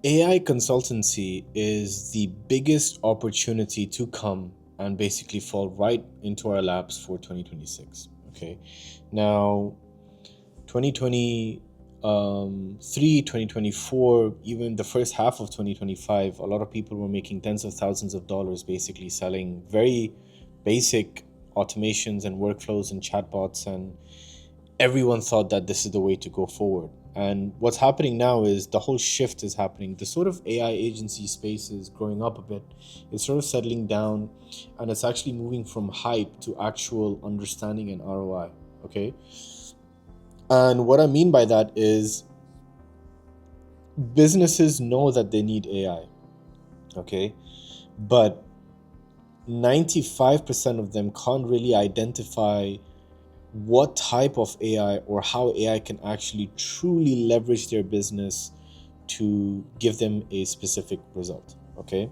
AI consultancy is the biggest opportunity to come and basically fall right into our laps for 2026. Okay. Now, 2023, 2024, even the first half of 2025, a lot of people were making tens of thousands of dollars basically selling very basic automations and workflows and chatbots, and everyone thought that this is the way to go forward. And what's happening now is the whole shift is happening. The sort of AI agency space is growing up a bit. It's sort of settling down, and it's actually moving from hype to actual understanding and ROI. Okay. And what I mean by that is businesses know that they need AI. Okay. But 95% of them can't really identify what type of AI or how AI can actually truly leverage their business to give them a specific result. Okay.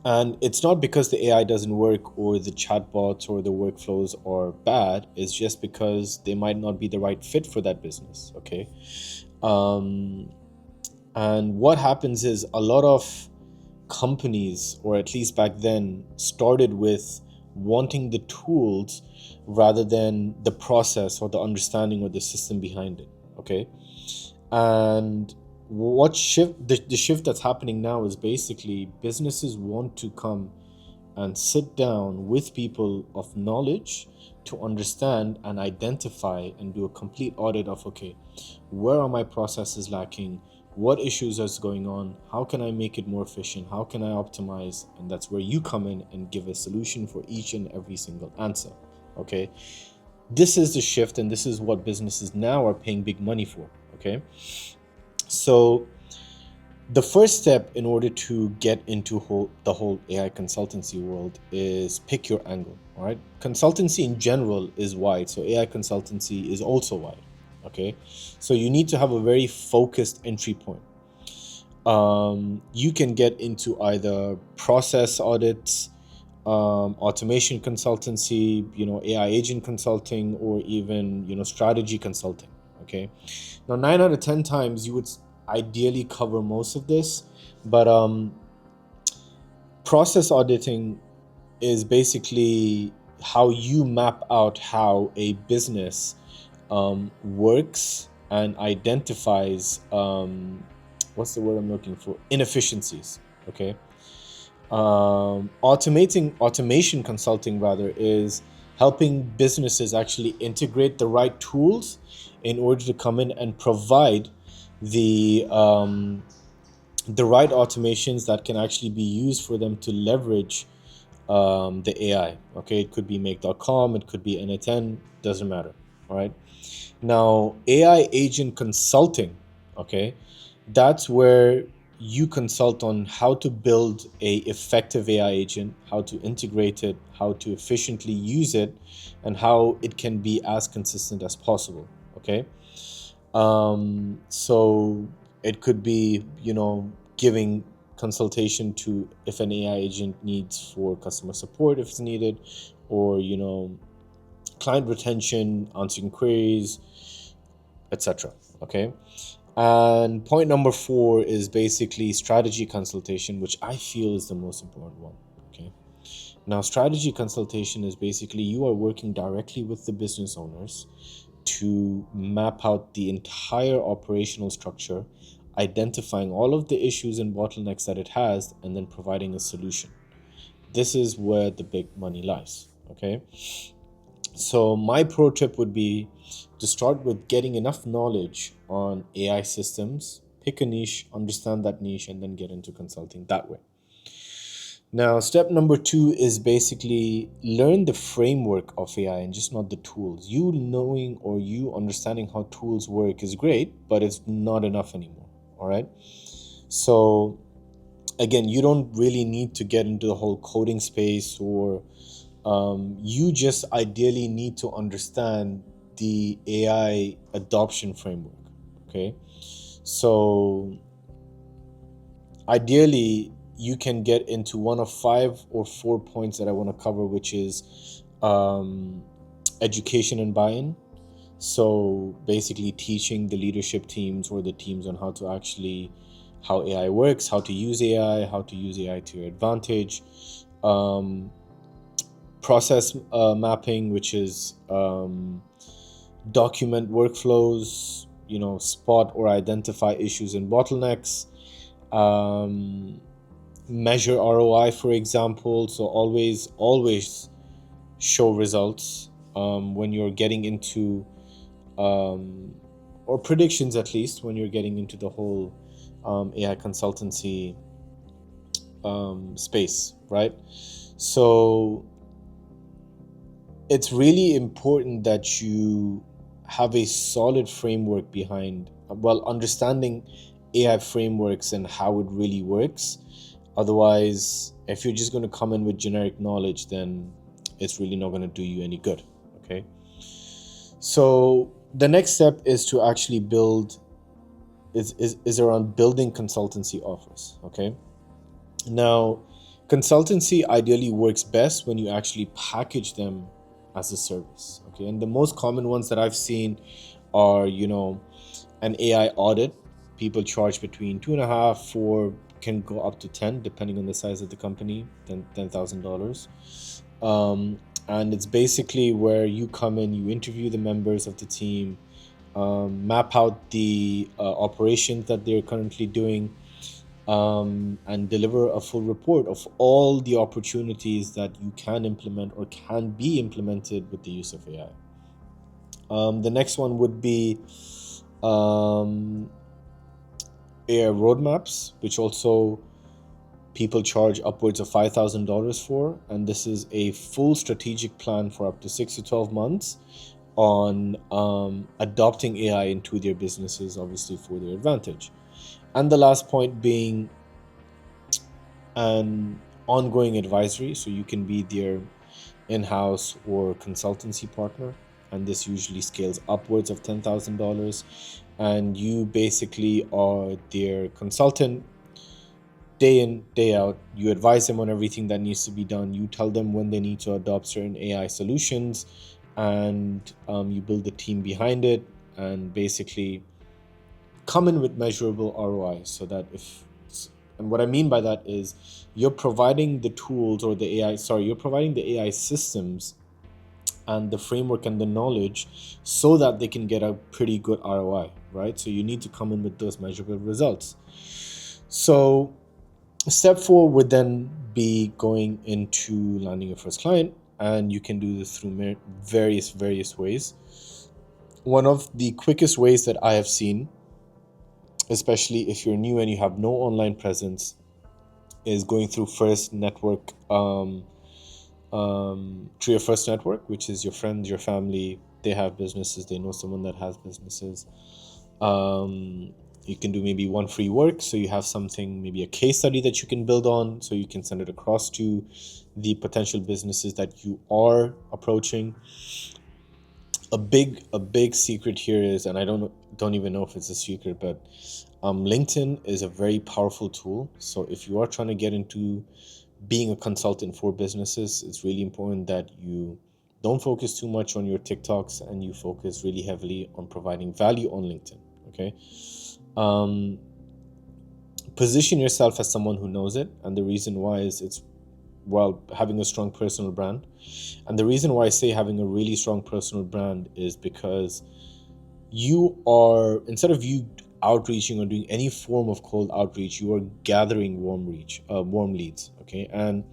And it's not because the AI doesn't work or the chatbots or the workflows are bad. It's just because they might not be the right fit for that business. Okay. Um, and what happens is a lot of companies, or at least back then, started with wanting the tools rather than the process or the understanding or the system behind it. Okay. And the shift that's happening now is basically businesses want to come and sit down with people of knowledge to understand and identify and do a complete audit of, okay, where are my processes lacking, what issues is going on, how can I make it more efficient, how can I optimize. And that's where you come in and give a solution for each and every single answer. Okay. This is the shift, and this is what businesses now are paying big money for. Okay. So the first step in order to get into the whole AI consultancy world is pick your angle. All right. Consultancy in general is wide, so AI consultancy is also wide. Okay. So you need to have a very focused entry point. You can get into either process audits, automation consultancy, AI agent consulting, or even, strategy consulting. Okay. Now, 9 out of 10 times you would ideally cover most of this, but process auditing is basically how you map out how a business works and identifies what's the word I'm looking for? Inefficiencies. Okay. Automation consulting rather is helping businesses actually integrate the right tools in order to come in and provide the right automations that can actually be used for them to leverage the AI. Okay, it could be make.com, it could be N10, doesn't matter. All right. Now, AI agent consulting, okay, that's where you consult on how to build a effective AI agent, how to integrate it, how to efficiently use it, and how it can be as consistent as possible. Okay. So it could be, giving consultation to if an AI agent needs for customer support if it's needed, or, client retention, answering queries, etc. Okay. And point number 4 is basically strategy consultation, which I feel is the most important one. Okay. Now, strategy consultation is basically you are working directly with the business owners to map out the entire operational structure, identifying all of the issues and bottlenecks that it has, and then providing a solution. This is where the big money lies. Okay. So my pro tip would be to start with getting enough knowledge on AI systems, pick a niche, understand that niche, and then get into consulting that way. Now, step number 2 is basically learn the framework of AI and just not the tools. You knowing or you understanding how tools work is great, but it's not enough anymore. All right. So, again, you don't really need to get into the whole coding space, or you just ideally need to understand the AI adoption framework. Okay. So, ideally, you can get into one of 5 or 4 points that I want to cover, which is education and buy-in. So basically teaching the leadership teams or the teams on how to actually how AI works, how to use AI, how to use AI to your advantage. Um, Process mapping, which is document workflows, spot or identify issues and bottlenecks, um, measure ROI, for example. So always show results when you're getting into, um, or predictions at least, when you're getting into the whole AI consultancy space, right? So it's really important that you have a solid framework behind, well, understanding AI frameworks and how it really works. Otherwise, if you're just going to come in with generic knowledge, then it's really not going to do you any good. Okay. So the next step is to actually build is around building consultancy offers. Okay. Now, consultancy ideally works best when you actually package them as a service. Okay. And the most common ones that I've seen are, an AI audit. People charge between 2.5, 4, can go up to 10, depending on the size of the company, $10,000. And it's basically where you come in, you interview the members of the team, map out the operations that they're currently doing, and deliver a full report of all the opportunities that you can implement or can be implemented with the use of AI. The next one would be AI roadmaps, which also people charge upwards of $5,000 for. And this is a full strategic plan for up to 6 to 12 months on adopting AI into their businesses, obviously for their advantage. And the last point being an ongoing advisory. So you can be their in-house or consultancy partner. And this usually scales upwards of $10,000. And you basically are their consultant day in, day out. You advise them on everything that needs to be done. You tell them when they need to adopt certain AI solutions, and you build the team behind it, and basically come in with measurable ROI. So that and what I mean by that is you're providing the tools or you're providing the AI systems and the framework and the knowledge so that they can get a pretty good ROI, right? So you need to come in with those measurable results. So step 4 would then be going into landing your first client, and you can do this through various ways. One of the quickest ways that I have seen, especially if you're new and you have no online presence, is going through First Network, through your First Network, which is your friends, your family. They have businesses, they know someone that has businesses. You can do maybe one free work, so you have something, maybe a case study that you can build on, so you can send it across to the potential businesses that you are approaching. A big secret here is, and I don't even know if it's a secret, but LinkedIn is a very powerful tool. So if you are trying to get into being a consultant for businesses, it's really important that you don't focus too much on your TikToks and you focus really heavily on providing value on LinkedIn. Okay. Position yourself as someone who knows it, and the reason why is having a strong personal brand. And the reason why I say having a really strong personal brand is because you are, instead of you outreaching or doing any form of cold outreach, you are gathering warm leads. Okay. And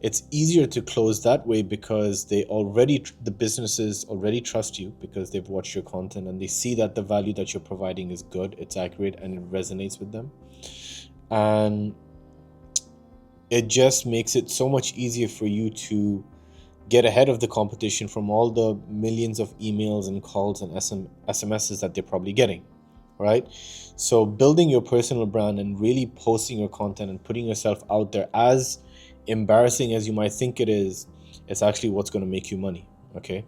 it's easier to close that way because the businesses already trust you because they've watched your content and they see that the value that you're providing is good, it's accurate, and it resonates with them. And it just makes it so much easier for you to get ahead of the competition from all the millions of emails and calls and SMSs that they're probably getting, right? So building your personal brand and really posting your content and putting yourself out there, as embarrassing as you might think it is, it's actually what's going to make you money. Okay.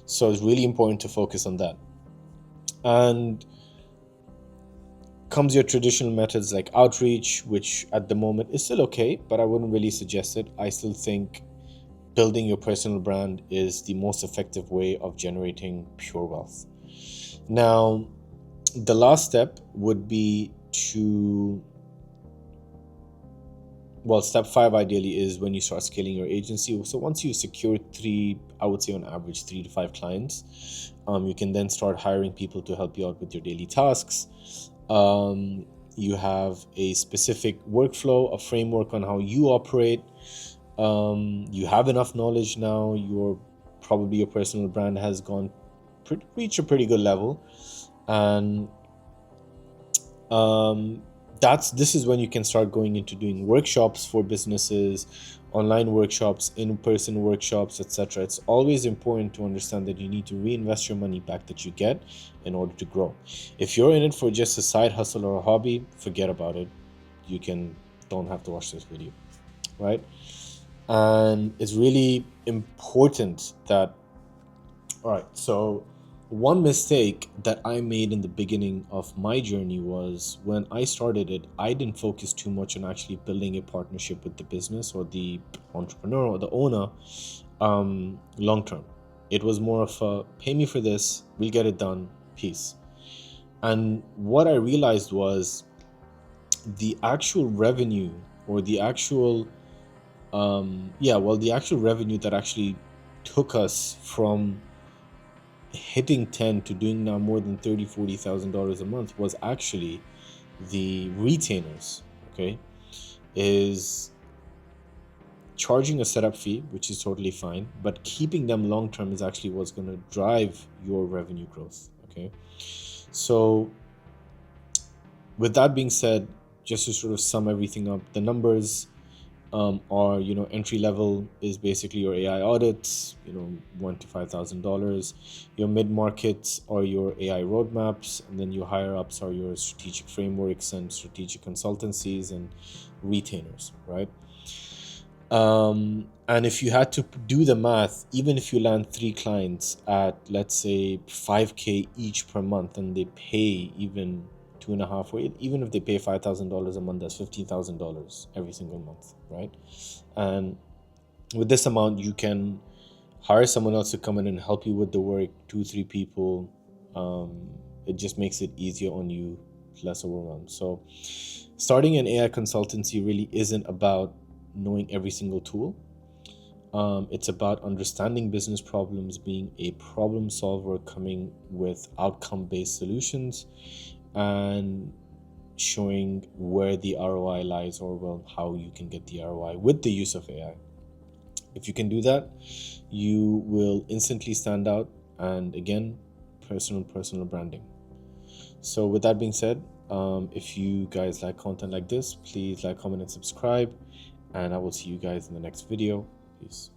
So it's really important to focus on that. And comes your traditional methods like outreach, which at the moment is still okay, but I wouldn't really suggest it. I still think building your personal brand is the most effective way of generating pure wealth. Now, the last step would be to well, step five ideally is when you start scaling your agency. So once you secure three, I would say on average 3 to 5 clients, you can then start hiring people to help you out with your daily tasks. You have a specific workflow, a framework on how you operate. You have enough knowledge now. Probably your personal brand has reached a pretty good level, and this is when you can start going into doing workshops for businesses, online workshops, in-person workshops, etc. It's always important to understand that you need to reinvest your money back that you get in order to grow. If you're in it for just a side hustle or a hobby, forget about it. Don't have to watch this video, right? And it's really important that, all right, so one mistake that I made in the beginning of my journey was when I started it, I didn't focus too much on actually building a partnership with the business or the entrepreneur or the owner long term. It was more of a pay me for this, we'll get it done, peace. And what I realized was the actual revenue or the actual the actual revenue that actually took us from hitting 10 to doing now more than $30,000-$40,000 a month was actually the retainers. Okay, is charging a setup fee, which is totally fine, but keeping them long term is actually what's going to drive your revenue growth. Okay, so with that being said, just to sort of sum everything up, the numbers are, entry level is basically your AI audits, $1,000 to $5,000. Your mid markets are your AI roadmaps, and then your higher ups are your strategic frameworks and strategic consultancies and retainers, right? And if you had to do the math, even if you land 3 clients at, let's say, $5K each per month, and they pay even 2.5, or even if they pay $5,000 a month, that's $15,000 every single month, right? And with this amount, you can hire someone else to come in and help you with the work, 2-3 people. It just makes it easier on you, less overwhelmed. So starting an AI consultancy really isn't about knowing every single tool. It's about understanding business problems, being a problem solver, coming with outcome-based solutions, and showing where the ROI lies, or how you can get the ROI with the use of AI. If you can do that, you will instantly stand out. And again, personal branding. So with that being said, if you guys like content like this, please like, comment, and subscribe, and I will see you guys in the next video. Peace.